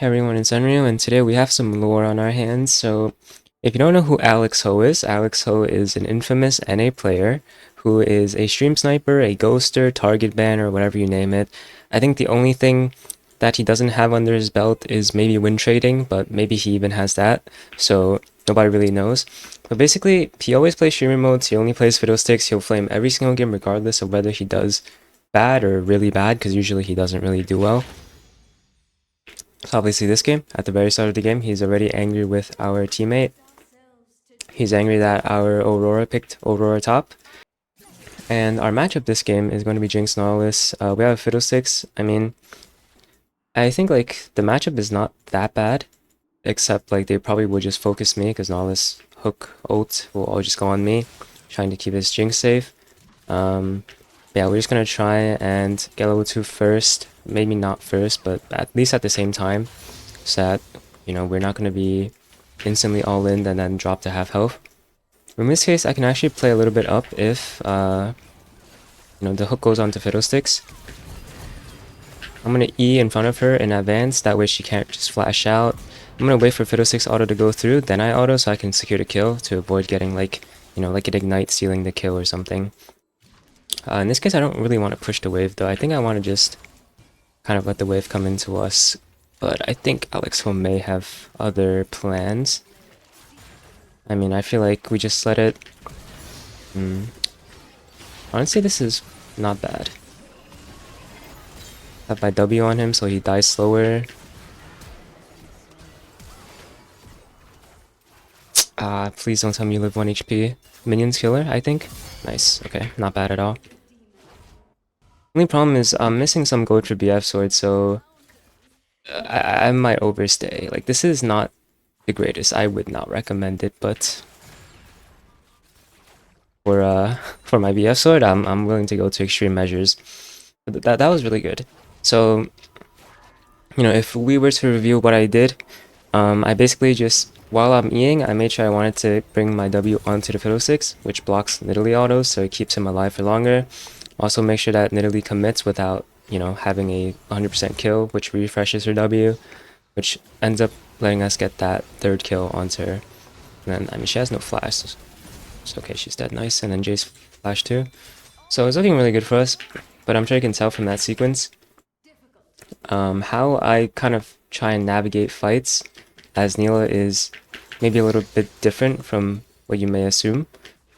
Hey everyone, it's Enryu, and today we have some lore on our hands. So, if you don't know who Alex Ho is an infamous NA player who is a stream sniper, a ghoster, target ban, or whatever you name it. I think the only thing that he doesn't have under his belt is maybe win trading, but maybe he even has that, so nobody really knows. But basically, he always plays streamer modes, he only plays fiddlesticks, he'll flame every single game regardless of whether he does bad or really bad, because usually he doesn't really do well. So obviously this game, at the very start of the game, he's already angry with our teammate. He's angry that our Aurora picked Aurora top. And our matchup this game is going to be Jinx Nautilus. We have Fiddlesticks. I mean, I think like the matchup is not that bad, except like they probably would just focus me because Nautilus hook ult will all just go on me, trying to keep his Jinx safe. Yeah, we're just gonna try and get level 2 first. Maybe not first, but at least at the same time, so that, you know, we're not gonna be instantly all in and then drop to half health. In this case, I can actually play a little bit up if, you know, the hook goes onto Fiddlesticks. I'm gonna E in front of her in advance, that way she can't just flash out. I'm gonna wait for Fiddlesticks auto to go through, then I auto so I can secure the kill to avoid getting like, you know, like an ignite stealing the kill or something. In this case, I don't really want to push the wave though. I think I want to just kind of let the wave come into us. But I think Alex Ho may have other plans. I mean, I feel like we just let it... Honestly, this is not bad. Have my W on him so he dies slower. Please don't tell me you live 1 HP. Minions killer, I think. Nice, okay, not bad at all. Only problem is I'm missing some gold for BF sword, so I might overstay. Like, this is not the greatest. I would not recommend it, but for my BF sword, I'm willing to go to extreme measures. But that was really good. So, you know, if we were to review what I did, I basically just, while I'm Eing, I made sure I wanted to bring my W onto the Fiddlesticks, which blocks Nidalee autos, so it keeps him alive for longer. Also make sure that Nidalee commits without, you know, having a 100% kill, which refreshes her W, which ends up letting us get that third kill onto her. And then, I mean, she has no flash. It's okay, she's dead, nice. And then Jay's flash too. So it's looking really good for us, but I'm sure you can tell from that sequence. How I kind of try and navigate fights as Nilah is maybe a little bit different from what you may assume.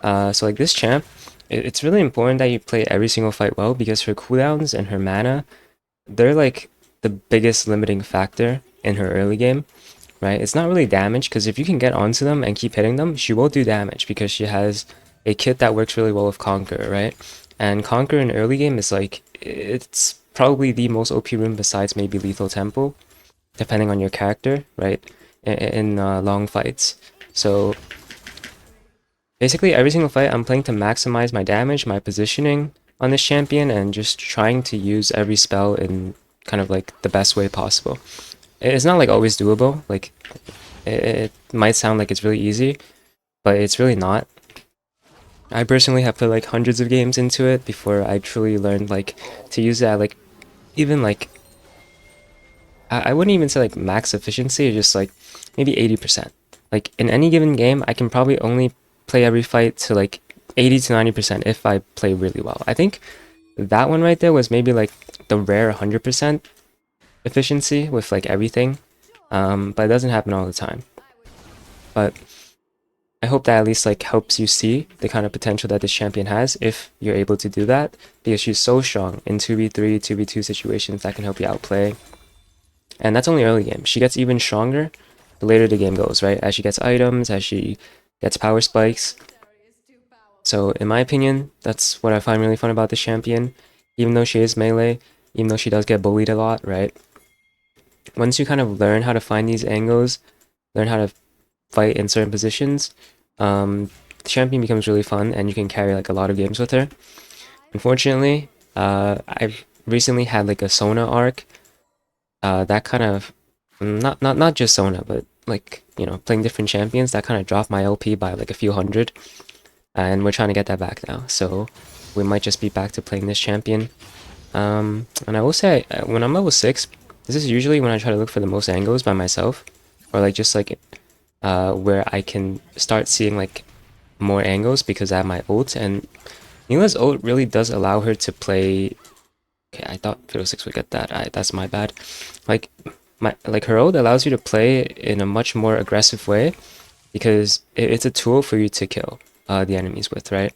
So like this champ, it's really important that you play every single fight well, because her cooldowns and her mana, they're like the biggest limiting factor in her early game, right? It's not really damage, because if you can get onto them and keep hitting them, she will do damage because she has a kit that works really well with Conquer, right? And Conquer in early game is like, it's probably the most OP rune besides maybe Lethal Temple, depending on your character, right? In long fights. So basically every single fight I'm playing to maximize my damage, my positioning on this champion, and just trying to use every spell in kind of like the best way possible. It's not like always doable, like it might sound like it's really easy, but it's really not. I personally have put like hundreds of games into it before I truly learned like to use that, like even like I wouldn't even say like max efficiency, just like maybe 80%. Like in any given game, I can probably only play every fight to like 80 to 90% if I play really well. I think that one right there was maybe like the rare 100% efficiency with like everything, but it doesn't happen all the time. But I hope that at least like helps you see the kind of potential that this champion has if you're able to do that, because she's so strong in 2v3, 2v2 situations that can help you outplay. And that's only early game. She gets even stronger the later the game goes, right? As she gets items, as she gets power spikes. So in my opinion, that's what I find really fun about this champion. Even though she is melee, even though she does get bullied a lot, right? Once you kind of learn how to find these angles, learn how to fight in certain positions, the champion becomes really fun and you can carry like a lot of games with her. Unfortunately, I've recently had like a Sona arc. That kind of not just Sona, but like, you know, playing different champions, that kind of dropped my LP by like a few hundred, and we're trying to get that back now. So we might just be back to playing this champion. And I will say, when I'm level 6, This is usually when I try to look for the most angles by myself, or like just like where I can start seeing like more angles because I have my ult, and Nilah's ult really does allow her to play. Okay, I thought Fiddlesticks would get that. That's my bad. Like her ult allows you to play in a much more aggressive way because it's a tool for you to kill the enemies with, right?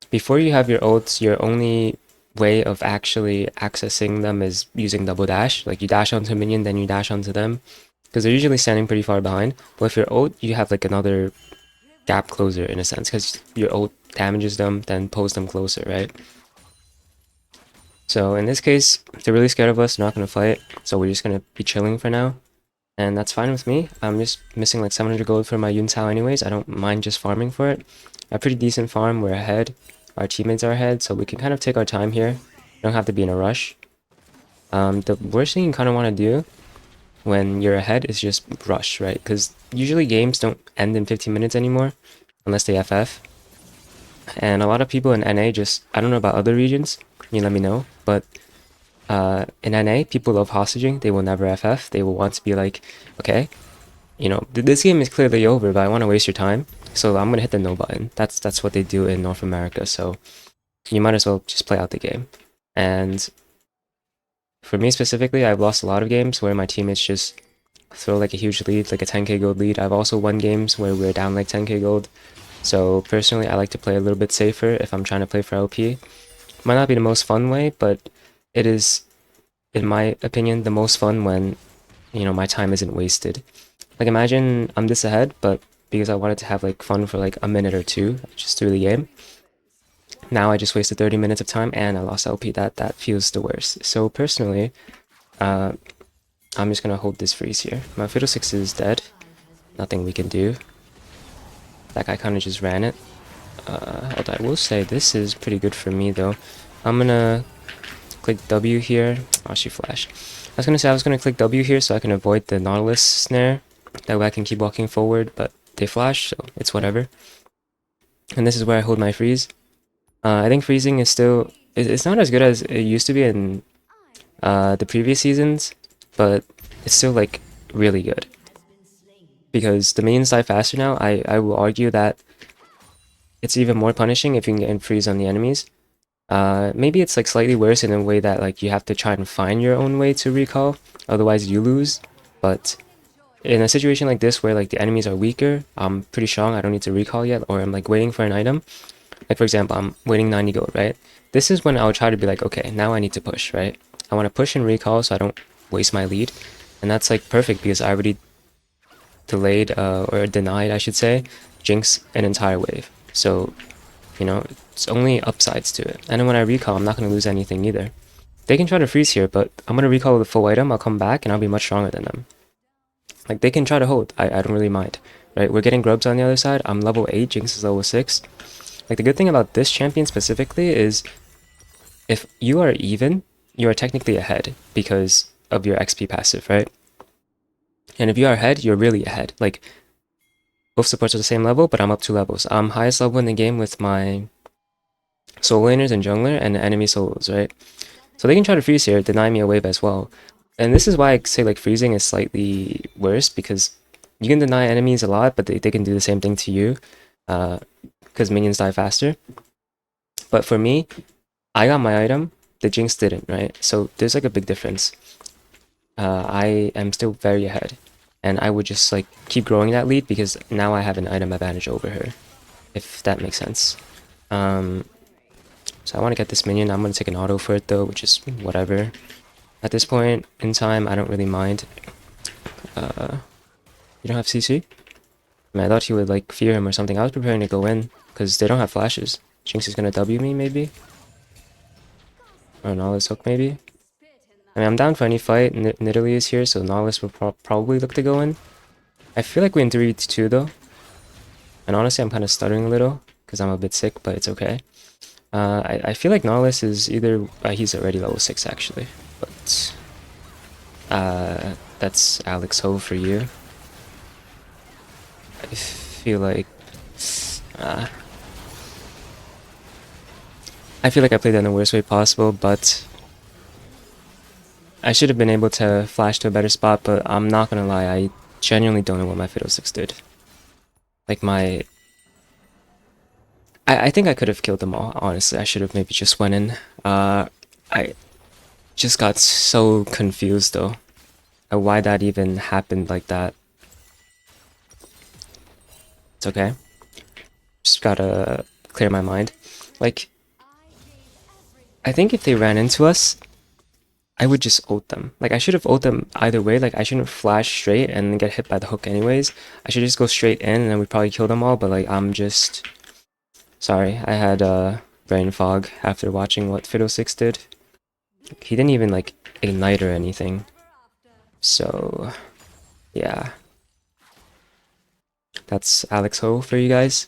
Before you have your ults, your only way of actually accessing them is using double dash. Like you dash onto a minion, then you dash onto them, because they're usually standing pretty far behind. But with your ult, you have like another gap closer in a sense, because your ult damages them, then pulls them closer, right? So in this case, they're really scared of us, they're not going to fight, so we're just going to be chilling for now. And that's fine with me. I'm just missing like 700 gold for my Yun Tao anyways. I don't mind just farming for it. A pretty decent farm, we're ahead. Our teammates are ahead, so we can kind of take our time here. We don't have to be in a rush. The worst thing you kind of want to do when you're ahead is just rush, right? Because usually games don't end in 15 minutes anymore, unless they FF. And a lot of people in NA just, I don't know about other regions, you let me know, but in NA, people love hostaging. They will never FF. They will want to be like, okay, you know, this game is clearly over, but I want to waste your time, so I'm gonna hit the no button. That's what they do in North America. So you might as well just play out the game. And for me specifically, I've lost a lot of games where my teammates just throw like a huge lead, like a 10k gold lead. I've also won games where we're down like 10k gold. So personally, I like to play a little bit safer if I'm trying to play for LP. Might not be the most fun way, but it is, in my opinion, the most fun when, you know, my time isn't wasted. Like imagine I'm this ahead, but because I wanted to have like fun for like a minute or two just through the game, now I just wasted 30 minutes of time and I lost LP. That feels the worst. So personally, I'm just gonna hold this freeze here. My Fiddlesticks is dead. Nothing we can do. That guy kind of just ran it. Although I will say this is pretty good for me though. I'm gonna click W here. Oh, she flashed. I was gonna click W here so I can avoid the Nautilus snare. That way I can keep walking forward, but they flash, so it's whatever. And this is where I hold my freeze. I think freezing is still, it's not as good as it used to be in the previous seasons, but it's still like really good. Because the minions die faster now, I will argue that it's even more punishing if you can get freeze on the enemies. Maybe it's like slightly worse in a way that like you have to try and find your own way to recall, otherwise you lose. But in a situation like this where like the enemies are weaker, I'm pretty strong, I don't need to recall yet, or I'm like waiting for an item. Like for example, I'm waiting 90 gold, right? This is when I'll try to be like, okay, now I need to push, right? I want to push and recall so I don't waste my lead. And that's like perfect because I already delayed, or denied, I should say, Jinx an entire wave. So, you know, it's only upsides to it. And then when I recall, I'm not going to lose anything either. They can try to freeze here, but I'm going to recall with a full item, I'll come back and I'll be much stronger than them. Like, they can try to hold, I don't really mind, right? We're getting grubs on the other side, I'm level 8, Jinx is level 6. Like, the good thing about this champion specifically is, if you are even, you are technically ahead because of your XP passive, right? And if you are ahead, you're really ahead. Like, both supports are the same level, but I'm up 2 levels. I'm highest level in the game with my soul laners and jungler and enemy solos, right? So they can try to freeze here, deny me a wave as well. And this is why I say like freezing is slightly worse, because you can deny enemies a lot, but they can do the same thing to you, because minions die faster. But for me, I got my item, the Jinx didn't, right? So there's like a big difference. I am still very ahead, and I would just like keep growing that lead because now I have an item advantage over her, if that makes sense. So I want to get this minion. I'm going to take an auto for it though, which is whatever. At this point in time, I don't really mind. You don't have CC? I mean, I thought he would like fear him or something. I was preparing to go in because they don't have flashes. Jinx is going to W me maybe? Or Nautilus hook maybe? I mean, I'm down for any fight. Nidalee is here, so Nautilus will probably look to go in. I feel like we're in 3-2 though. And honestly, I'm kind of stuttering a little because I'm a bit sick, but it's okay. I feel like Nilah is either he's already level 6 actually, but that's Alex Ho for you. I feel like I played that in the worst way possible, but I should have been able to flash to a better spot, but I'm not gonna lie, I genuinely don't know what my Fiddlesticks did. Like my... I think I could have killed them all, honestly. I should have maybe just went in. I just got so confused though. Why that even happened like that. It's okay. Just gotta clear my mind. Like, I think if they ran into us, I would just ult them. Like, I should have ult them either way. Like, I shouldn't flash straight and then get hit by the hook anyways. I should just go straight in and then we'd probably kill them all, but like, I'm just... Sorry, I had brain fog after watching what Fiddlesticks did. He didn't even like ignite or anything. So, yeah. That's Alex Ho for you guys.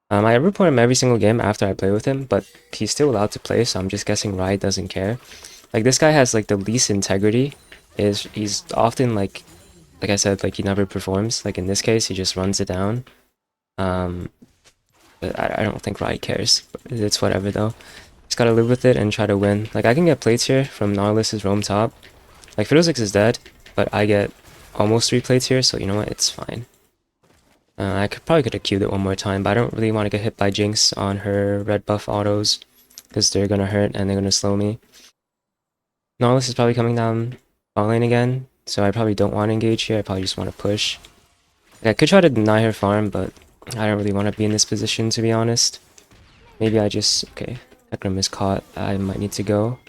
I report him every single game after I play with him, but he's still allowed to play, so I'm just guessing Riot doesn't care. Like, this guy has like the least integrity. He's often like I said, like he never performs. Like in this case, he just runs it down. But I don't think Riot cares. It's whatever though. Just gotta live with it and try to win. Like I can get plates here from Nautilus's roam top. Like Fiddlesticks is dead, but I get almost 3 plates here, so you know what? It's fine. I probably could have queued it one more time, but I don't really want to get hit by Jinx on her red buff autos because they're gonna hurt and they're gonna slow me. Nautilus is probably coming down bot lane again, so I probably don't want to engage here. I probably just want to push. Like, I could try to deny her farm, but I don't really want to be in this position, to be honest. Maybe I just... Okay, Hecarim is caught. I might need to go.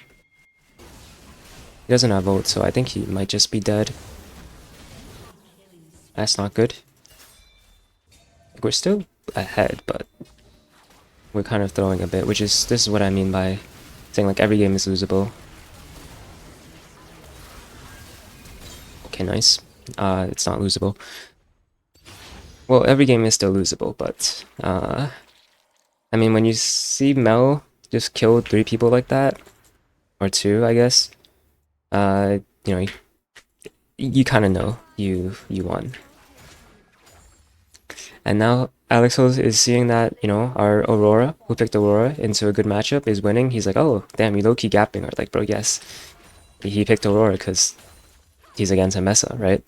He doesn't have ult, so I think he might just be dead. That's not good. Like, we're still ahead, but we're kind of throwing a bit, this is what I mean by saying like every game is losable. Okay, nice. It's not losable. Well, every game is still losable, but I mean, when you see Mel just kill 3 people like that, or 2, I guess, you know, you kind of know you won. And now Alex is seeing that, you know, our Aurora, who picked Aurora into a good matchup, is winning. He's like, oh, damn, you low-key gapping her. Like, bro, yes. He picked Aurora because he's against Mesa, right?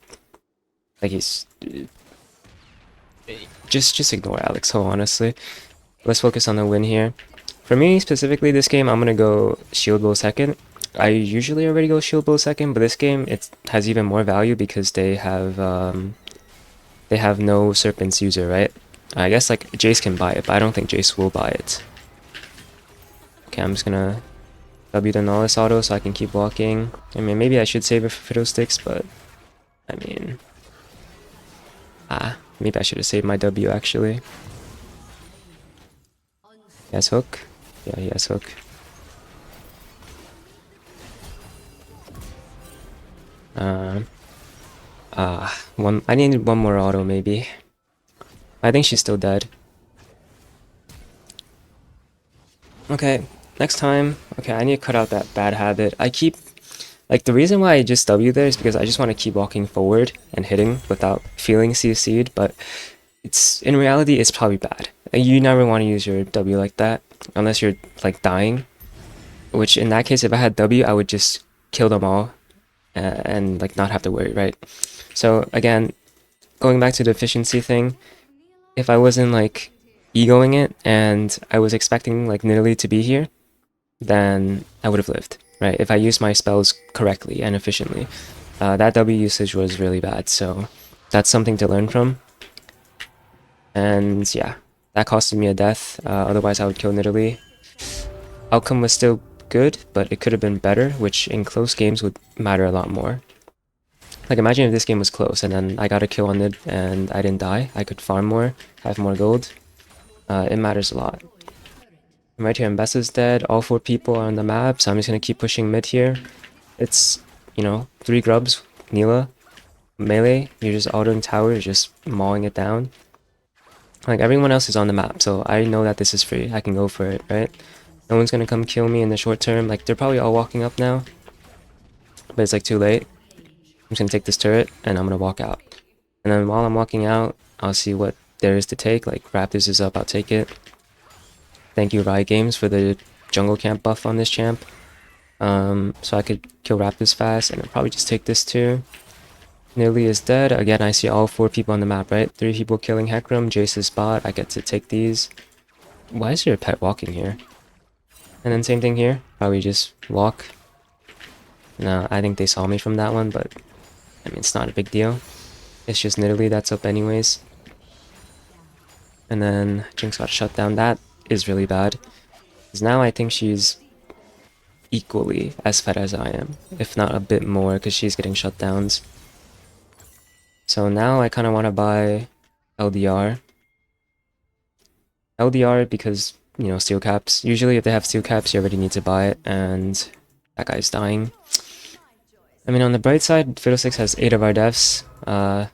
Like, he's... Just ignore Alex Ho, honestly. Let's focus on the win here. For me, specifically, this game, I'm gonna go Shield Bow second. I usually already go Shield Bow second, but this game, it has even more value because they have no Serpent's user, right? I guess, like, Jace can buy it, but I don't think Jace will buy it. Okay, I'm just gonna W the Nollis auto so I can keep walking. I mean, maybe I should save it for Fiddlesticks, but... I mean... maybe I should have saved my W, actually. He has hook? Yeah, he has hook. I needed one more auto, maybe. I think she's still dead. Okay, next time. Okay, I need to cut out that bad habit. I keep... Like, the reason why I just W there is because I just want to keep walking forward and hitting without feeling CC'd, but it's... In reality, it's probably bad. You never want to use your W like that, unless you're, like, dying. Which, in that case, if I had W, I would just kill them all and, like, not have to worry, right? So, again, going back to the efficiency thing, if I wasn't, like, egoing it and I was expecting, like, Nilah to be here, then I would have lived, right? If I used my spells correctly and efficiently. That W usage was really bad, so that's something to learn from. And yeah, that costed me a death. Otherwise, I would kill Nilah. Outcome was still good, but it could have been better, which in close games would matter a lot more. Like, imagine if this game was close and then I got a kill on it and I didn't die. I could farm more, have more gold. It matters a lot. Right here, Mbessa's dead. All 4 people are on the map, so I'm just gonna keep pushing mid here. It's, you know, 3 grubs, Nilah, melee. You're just autoing tower, you're just mauling it down. Like, everyone else is on the map, so I know that this is free. I can go for it, right? No one's gonna come kill me in the short term. Like, they're probably all walking up now, but it's like too late. I'm just gonna take this turret and I'm gonna walk out. And then while I'm walking out, I'll see what there is to take. Like, Raptors is up, I'll take it. Thank you, Riot Games, for the jungle camp buff on this champ. So I could kill Raptors fast, and I'd probably just take this too. Nilah is dead. Again, I see all 4 people on the map, right? 3 people killing Hecarim, Jace's bot. I get to take these. Why is there a pet walking here? And then same thing here. Probably just walk. No, I think they saw me from that one, but I mean, it's not a big deal. It's just Nidalee that's up anyways. And then Jinx got shut down. That is really bad. Because now I think she's equally as fed as I am. If not a bit more, because she's getting shut downs. So now I kind of want to buy LDR. LDR because, you know, steel caps. Usually if they have steel caps, you already need to buy it. And that guy's dying. I mean, on the bright side, Fiddlesticks has 8 of our deaths. But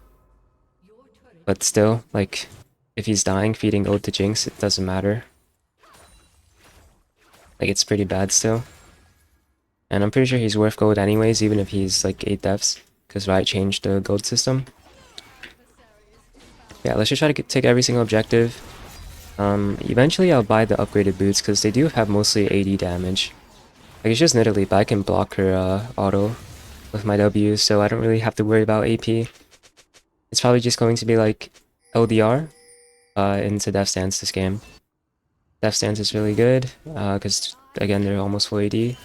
still, like, if he's dying, feeding Ode to Jinx, it doesn't matter. Like, it's pretty bad still. And I'm pretty sure he's worth gold anyways, even if he's like 8 deaths. Because Riot changed the gold system. Yeah, let's just try to take every single objective. Eventually I'll buy the upgraded boots, because they do have mostly AD damage. Like, it's just Nidalee, but I can block her auto with my W, so I don't really have to worry about AP. It's probably just going to be like LDR into Death Stance this game. Death Stance is really good, because again, they're almost full AD.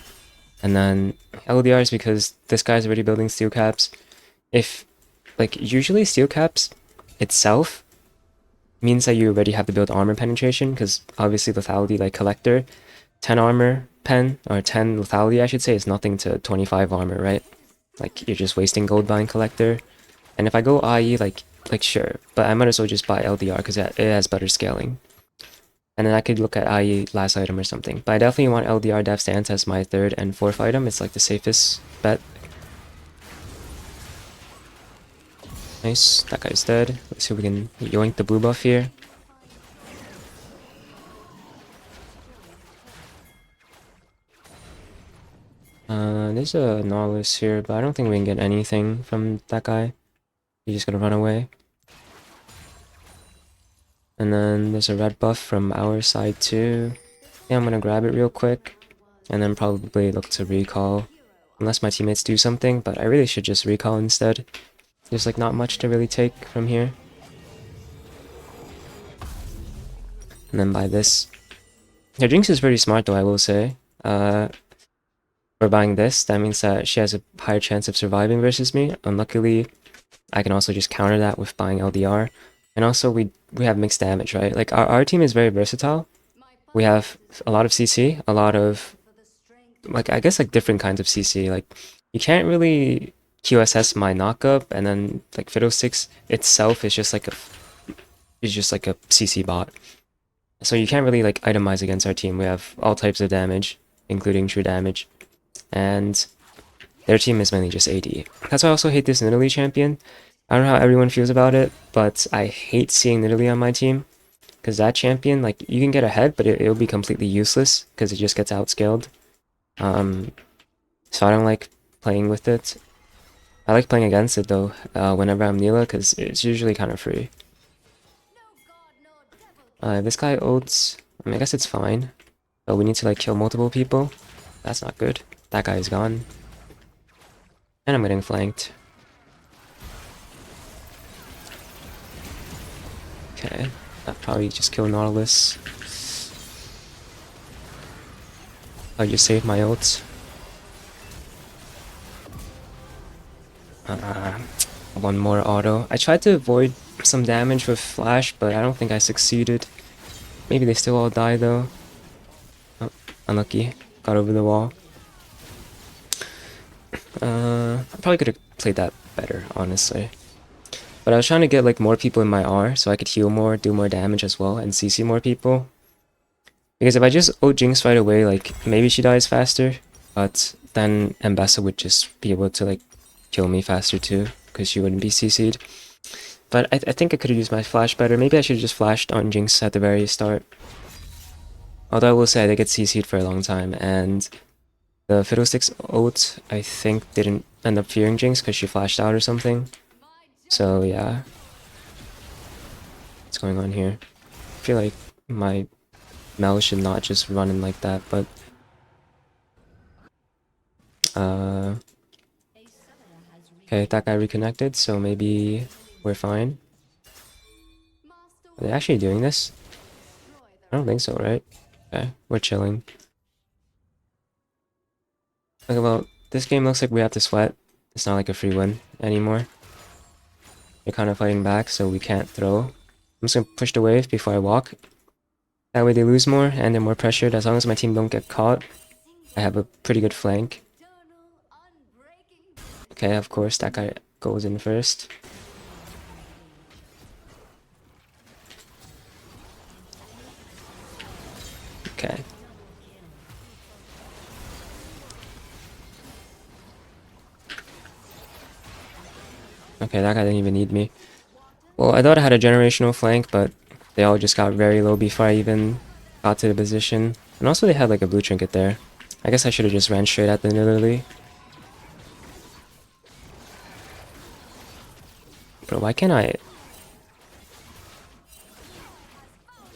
And then LDR is because this guy's already building steel caps. If, like, usually steel caps itself means that you already have to build armor penetration, because obviously lethality, like Collector, 10 armor pen, or 10 lethality I should say, is nothing to 25 armor, right? Like, you're just wasting gold buying Collector. And if I go IE, like sure, but I might as well just buy LDR because it has better scaling. And then I could look at IE last item or something. But I definitely want LDR Death Stance as my 3rd and 4th item. It's like the safest bet. Nice, that guy's dead. Let's see if we can yoink the blue buff here. There's a Nautilus here, but I don't think we can get anything from that guy. He's just gonna run away. And then there's a red buff from our side too. Yeah, I'm gonna grab it real quick. And then probably look to recall. Unless my teammates do something, but I really should just recall instead. There's like not much to really take from here. And then buy this. Her Jinx is pretty smart though, I will say. For buying this, that means that she has a higher chance of surviving versus me. Unluckily, I can also just counter that with buying LDR. And also, we have mixed damage, right? Like, our team is very versatile. We have a lot of CC, a lot of, like, I guess, like, different kinds of CC. Like, you can't really QSS my knockup, and then, like, Fiddlesticks itself is just like a CC bot. So you can't really, like, itemize against our team. We have all types of damage, including true damage. And their team is mainly just AD. That's why I also hate this Nidalee champion. I don't know how everyone feels about it, but I hate seeing Nidalee on my team. Because that champion, like, you can get ahead, but it'll be completely useless, because it just gets outscaled. So I don't like playing with it. I like playing against it, though, whenever I'm Nilah, because it's usually kind of free. This guy ults. I mean, I guess it's fine. But we need to, like, kill multiple people. That's not good. That guy is gone. And I'm getting flanked. Okay. I'll probably just kill Nautilus. I'll just save my ults. One more auto. I tried to avoid some damage with flash, but I don't think I succeeded. Maybe they still all die though. Oh, unlucky. Got over the wall. I probably could have played that better, honestly. But I was trying to get like more people in my R so I could heal more, do more damage as well, and CC more people. Because if I just ult Jinx right away, like maybe she dies faster, but then Ambessa would just be able to like kill me faster too, because she wouldn't be CC'd. But I think I could have used my flash better. Maybe I should have just flashed on Jinx at the very start. Although I will say I did get CC'd for a long time, and the Fiddlesticks ult, I think, didn't end up fearing Jinx because she flashed out or something. So yeah. What's going on here? I feel like my Mel should not just run in like that, but Okay, that guy reconnected, so maybe we're fine. Are they actually doing this? I don't think so, right? Okay, we're chilling. Okay, well, this game looks like we have to sweat. It's not like a free win anymore. They're kind of fighting back, so we can't throw. I'm just gonna push the wave before I walk. That way they lose more, and they're more pressured. As long as my team don't get caught, I have a pretty good flank. Okay, of course, that guy goes in first. Okay. Okay, that guy didn't even need me. Well, I thought I had a generational flank, but they all just got very low before I even got to the position. And also they had like a blue trinket there. I guess I should have just ran straight at them literally. Bro, why can't I...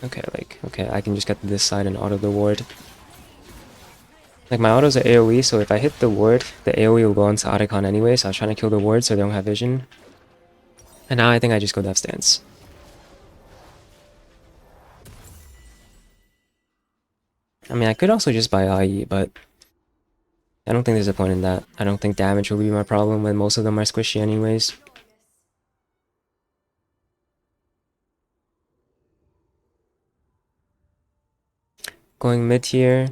Okay, okay, I can just get to this side and auto the ward. Like, my autos are AoE, so if I hit the ward, the AoE will go into Otacon anyway, so I was trying to kill the ward so they don't have vision. And now I think I just go Death Stance. I mean, I could also just buy IE, but I don't think there's a point in that. I don't think damage will be my problem when most of them are squishy anyways. Going mid here.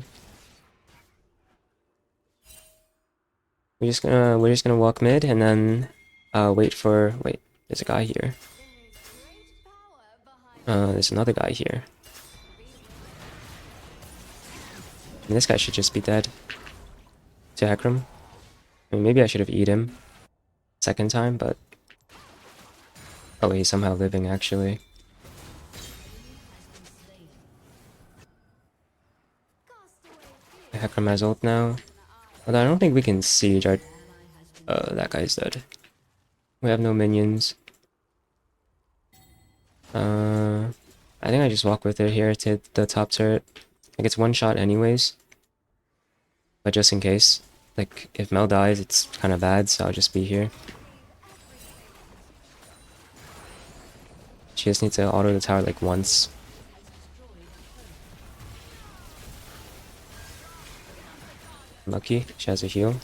We're just gonna walk mid and then wait, there's a guy here. There's another guy here. I mean, this guy should just be dead. To Akram. I mean, maybe I should have eaten him second time, but oh, he's somehow living actually. Akram has ult now. Although I don't think we can siege our... that guy's dead. We have no minions. I think I just walk with it here to the top turret. Like, it's one shot anyways. But just in case. Like, if Mel dies, it's kind of bad, so I'll just be here. She just needs to auto the tower, like, once. Lucky, she has a heal.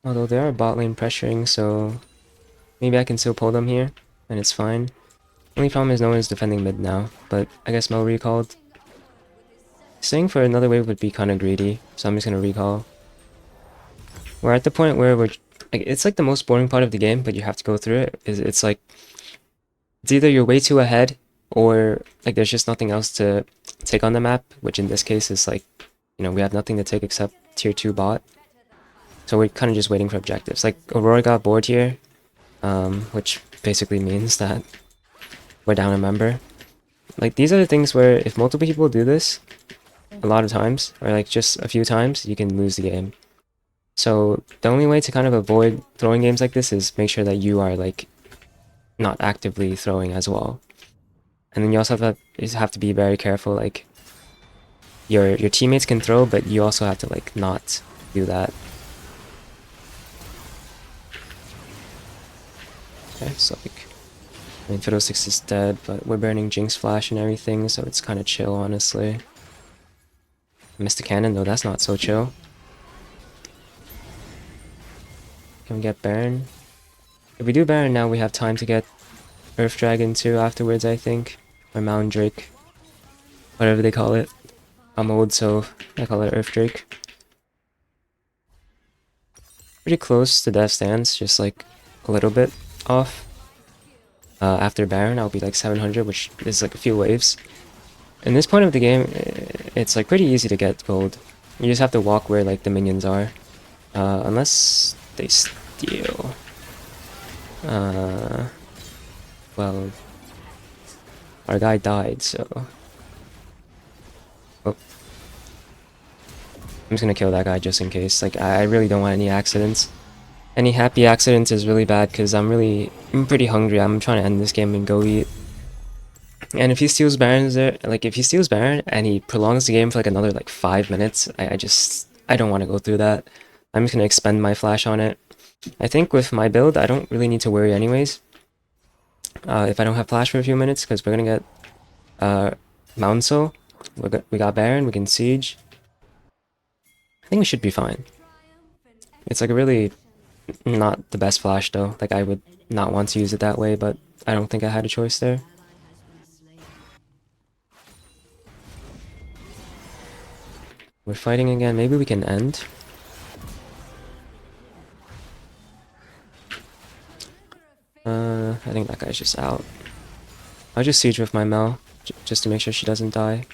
Although they are bot lane pressuring, so maybe I can still pull them here, and it's fine. Only problem is no one is defending mid now, but I guess Mel recalled. Staying for another wave would be kind of greedy, so I'm just gonna recall. We're at the point where we're... Like, it's like the most boring part of the game, but you have to go through it. It's like... It's either you're way too ahead, or like there's just nothing else to take on the map, which in this case is like, you know, we have nothing to take except tier 2 bot. So we're kind of just waiting for objectives. Like, Aurora got bored here, which basically means that we're down a member. Like, these are the things where if multiple people do this, a lot of times, or like just a few times, you can lose the game. So the only way to kind of avoid throwing games like this is make sure that you are like not actively throwing as well. And then you also have to be very careful, like your teammates can throw, but you also have to like not do that. Okay, so like, I mean, Fiddlesticks is dead, but we're burning Jinx Flash and everything, so it's kind of chill, honestly. Missed the cannon, though, that's not so chill. Can we get Baron? If we do Baron now, we have time to get Earth Dragon too afterwards, I think. Or Mountain Drake. Whatever they call it. I'm old, so I call it Earth Drake. Pretty close to Death Stance, just like a little bit off. After Baron, I'll be like 700, which is like a few waves. In this point of the game, it's like pretty easy to get gold. You just have to walk where like the minions are. Unless they steal. Well, our guy died, so... Oh. I'm just gonna kill that guy just in case. Like, I really don't want any accidents. Any happy accidents is really bad because I'm pretty hungry. I'm trying to end this game and go eat. And if he steals Barons there, like if he steals Baron and he prolongs the game for like another like 5 minutes, I don't want to go through that. I'm just gonna expend my flash on it. I think with my build, I don't really need to worry anyways. If I don't have flash for a few minutes, because we're gonna get Mountain Soul. We got Baron, we can siege. I think we should be fine. It's like a really not the best flash though. Like I would not want to use it that way, but I don't think I had a choice there. We're fighting again. Maybe we can end. I think that guy's just out. I'll just siege with my Mel, just to make sure she doesn't die.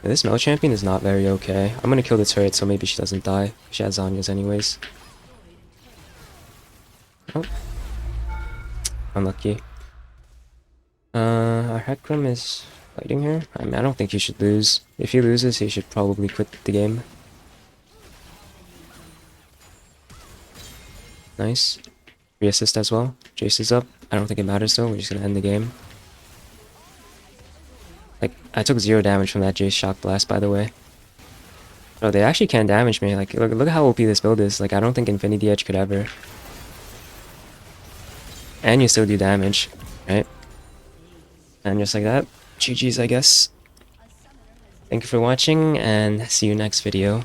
This Mel champion is not very okay. I'm gonna kill the turret so maybe she doesn't die. She has Zanya's anyways. Oh. Unlucky. Our Hecarim is fighting her. I mean, I don't think he should lose. If he loses, he should probably quit the game. Nice. Reassist as well. Jace is up. I don't think it matters though. We're just gonna end the game. Like, I took 0 damage from that Jace shock blast, by the way. Oh, they actually can't damage me. Like, look at how OP this build is. Like, I don't think Infinity Edge could ever. And you still do damage, right? And just like that, GG's, I guess. Thank you for watching, and see you next video.